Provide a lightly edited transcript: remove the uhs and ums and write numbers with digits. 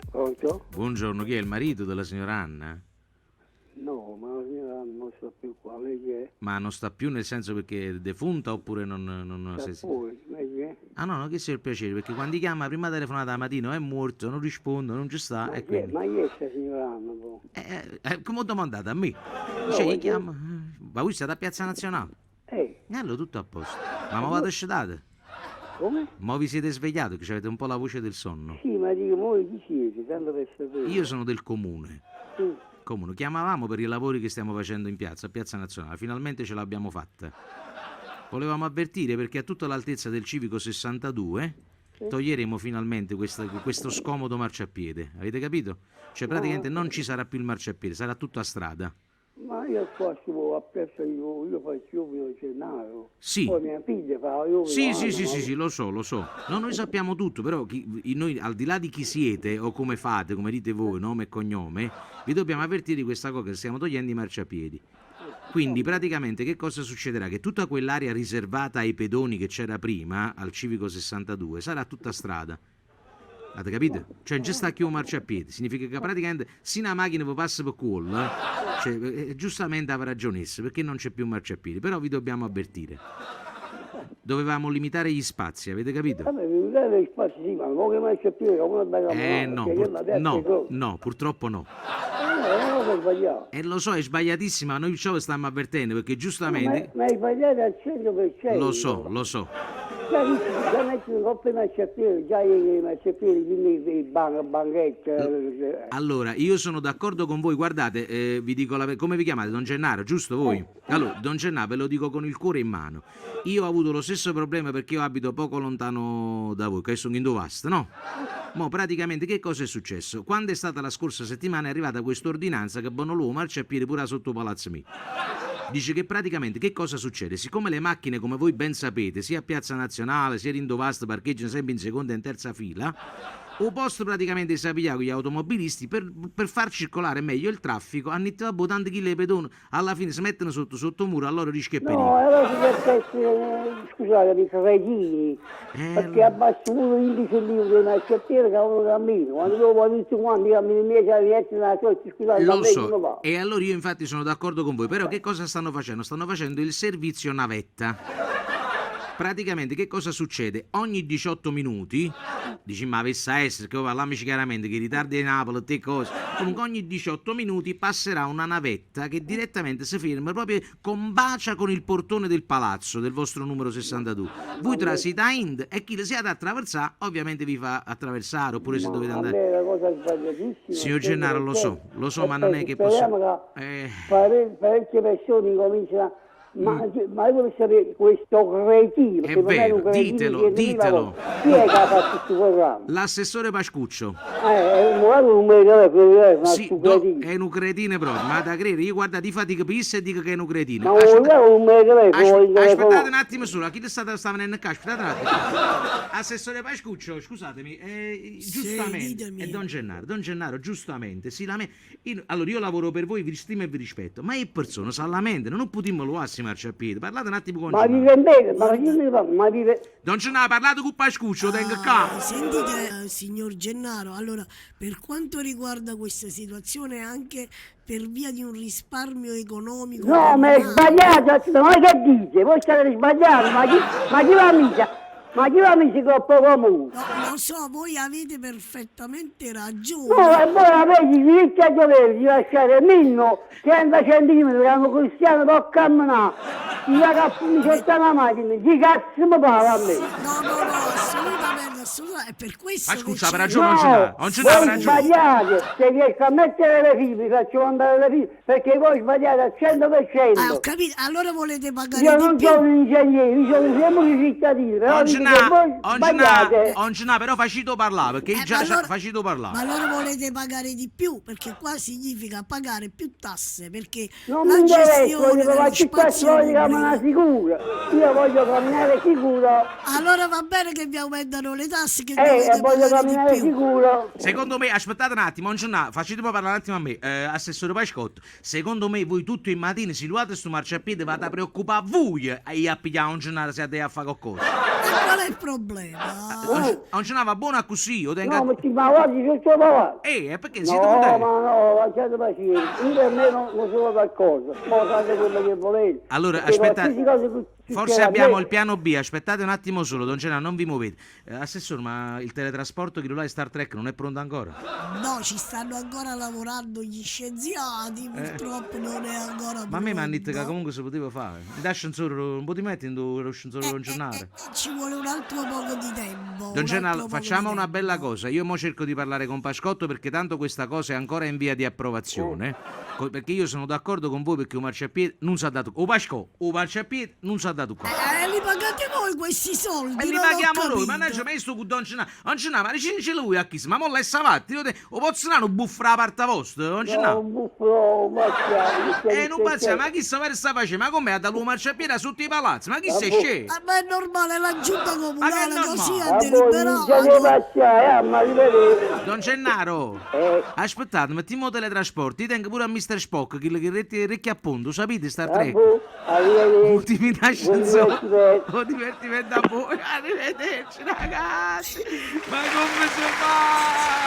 Pronto? Buongiorno, chi è il marito della signora Anna? No, ma la signora non sta più qua, lei che è? Ma non sta più nel senso perché è defunta oppure non Sta fuori, lei che è? Ah no, che sia il piacere, perché quando chiama prima telefonata la mattina è morto, non rispondo, non ci sta Ma e chi è? quindi... Ma chi è sta signora Anna, po? Come ho domandato a me? No, Cioè, gli perché- chiama... Ma voi siete a Piazza Nazionale? E allora tutto a posto. Ma vado scetate? Come? Ma vi siete svegliati che avete un po' la voce del sonno? Sì, ma dico, voi chi siete? Tanto per sapere. Io sono del comune. Sì. Comune. Chiamavamo per i lavori che stiamo facendo in piazza, a Piazza Nazionale. Finalmente ce l'abbiamo fatta. Volevamo avvertire perché a tutta l'altezza del civico 62 toglieremo finalmente questo scomodo marciapiede. Avete capito? Cioè praticamente non ci sarà più il marciapiede, sarà tutto a strada. Ma io qua stivo a Piazza di Nuovo, io faccio Ovino Gennaro. Sì. Poi mia figlia fa Ovino Sì, Anna, sì, lo so. No, noi sappiamo tutto, però noi al di là di chi siete o come fate, come dite voi, nome e cognome, vi dobbiamo avvertire di questa cosa che stiamo togliendo i marciapiedi. Quindi praticamente che cosa succederà? Che tutta quell'area riservata ai pedoni che c'era prima, al civico 62, sarà tutta strada. Avete capito? Cioè non ci sta più un marciapiede, significa che praticamente se una macchina vi passa per quello, cioè, giustamente avrà ragionessa perché non c'è più un marciapiede, però vi dobbiamo avvertire. Dovevamo limitare gli spazi, avete capito? Vabbè, mi date gli spazi, sì, ma non che mai c'è più, come bella No, purtroppo no. È una cosa sbagliata. E lo so, è sbagliatissima, noi ciò vi stiamo avvertendo perché giustamente... Ma hai sbagliato al 100%. Lo so. Già metti un coppia di marciapiede, già i marciapiedi, quindi i banchette. Allora, io sono d'accordo con voi, guardate, vi dico come vi chiamate? Don Gennaro, giusto voi? Allora, Don Gennaro, ve lo dico con il cuore in mano. Io ho avuto lo stesso problema perché io abito poco lontano da voi, che sono in Dovasta, no? Mo praticamente che cosa è successo? Quando è stata la scorsa settimana è arrivata questa ordinanza che Bonoloo marciapiede pure sotto palazzo mio. Dice che praticamente che cosa succede? Siccome le macchine, come voi ben sapete, sia a Piazza Nazionale sia in Dovasta parcheggiano sempre in seconda e in terza fila, o posto praticamente si pigliare con gli automobilisti per far circolare meglio il traffico, hanno iniziato a tanti chili pedoni, alla fine si mettono sotto muro, allora rischia il pericolo. No, allora si deve essere, scusate, cretini, perché abbasso uno l'indice lì del marciapiede che uno cammino, quando dopo tutti quanti cammini miei c'è la sorte, scusate, Lo so, e allora io infatti sono d'accordo con voi, però che cosa stanno facendo? Stanno facendo il servizio navetta. Praticamente che cosa succede? Ogni 18 minuti, dici ma avesse a essere, che parliamoci chiaramente, che i ritardi di Napoli, te cose, comunque ogni 18 minuti passerà una navetta che direttamente si ferma, proprio combacia con il portone del palazzo del vostro numero 62. Voi transita Ind e chi siete a attraversare, ovviamente vi fa attraversare, oppure se dovete andare... È una cosa sbagliatissima. Signor Gennaro, lo so, ma non è che posso... Speriamo che parecchie persone cominciano ma io voglio sapere questo cretino. È vero, ditelo. Chi è che ha fatto questo programma? L'assessore Pascuccio. Non mi ricordo, sì, è un cretino proprio, ma da credere, io guarda, ti fate capire e dico che è un cretino. Aspettate un attimo solo, a chi sta venendo qua? Aspettate un attimo. Assessore Pascuccio, scusatemi, giustamente, è Don Gennaro, giustamente, allora io lavoro per voi, vi stimo e vi rispetto, ma è persona, sa la mente, non potremmo lo marciapiede, parlate un attimo con Gennaro. Don Gennaro, parlate con Pascuccio, tengo qua. Sentite, signor Gennaro, allora, per quanto riguarda questa situazione, anche per via di un risparmio economico... No, ma è sbagliato, ma che dice? Voi state sbagliando, ma chi va mica? Ma chi va mica con poco muso? No, lo so, voi avete perfettamente ragione. No, e voi avete i diritti a dovere di lasciare Minno 30 centimetri, che hanno cristiano per camminare. Chi mi setta la macchina, chi cazzo mi parla a me? No, assolutamente, è per questo ma scusa, che ha ragione, non ce l'ha ragione. Sbagliate, se riesco a mettere le fibri, faccio andare le fibri, perché voi sbagliate al 100%. Ho capito, allora volete pagare io di non più? sono un ingegnere, io sono sempre un cittadino, però Oggi però facito parlare, perché già allora, facito parlare. Ma allora volete pagare di più, perché qua significa pagare più tasse, perché non la mi interessa, gestione dello spazio pubblico... sicura, io voglio camminare sicuro. Allora va bene che vi aumentano le tasse, classe che dovete e voglio pagare di camminare più. sicuro. Secondo me, aspettate un attimo, facetemi parlare un attimo a me, assessore Pascotto. Secondo me voi tutti i mattini si luate sto marciapiede vado a preoccupare voi e a pigliare un giornale se a fare qualcosa. E qual è il problema? Un giornale va buono così, io tengo... No, ma oggi c'è il papà. Perché No, siete ma potenti? no, lasciate pazienza. Io per me non sono d'accordo. Ma fate quello che volete. Allora, Perché aspettate, qualsiasi cosa che forse succeda a abbiamo me- il piano B, aspettate un attimo solo, Don Gennaro, non vi muovete. Assessore, ma il teletrasporto che là è Star Trek non è pronto ancora? No, ci stanno ancora lavorando gli scienziati, purtroppo non è ancora Ma a me mi hanno detto che pronto. comunque si poteva fare. Mi dà ascensore, un po' di metti in lo ascensore Don Gennaro. Ci vuole un altro poco di tempo. Don un Gennaro, altro poco facciamo di una tempo. bella cosa. Io mo cerco di parlare con Pascotto perché tanto questa cosa è ancora in via di approvazione. Perché io sono d'accordo con voi perché un marciapiede non si ha dato. O Pascotto, o marciapiede non si ha dato qua. Li pagate voi questi soldi? E li non ho paghiamo noi, capito. mannaggia, ma io sto con Don Gennaro. Don Gennaro, ma dici lui a chi? Ma molla è savatti, o posso non buffare la parte vostra, Don No, Gennaro? un buffo, un mazziano. Non pazza, ma chi sta per sta facendo? Ma com'è? Ha dato un marciapiede sotto i palazzi? Ma chi sei scemo? Ma è normale, la giunta comunale normale? così Ma ha Ma voi non siete deliberato. mazziare, ma rivedete. Don Gennaro, Eh, aspettate, mettiamo teletrasporti, tengo pure a Mr. Spock, che recchia appunto, sapete Star a Trek? voi, arrivederci. Ultimi Buon ascensore, divertimento. buon divertimento a voi, arrivederci ragazzi, ma come si fa?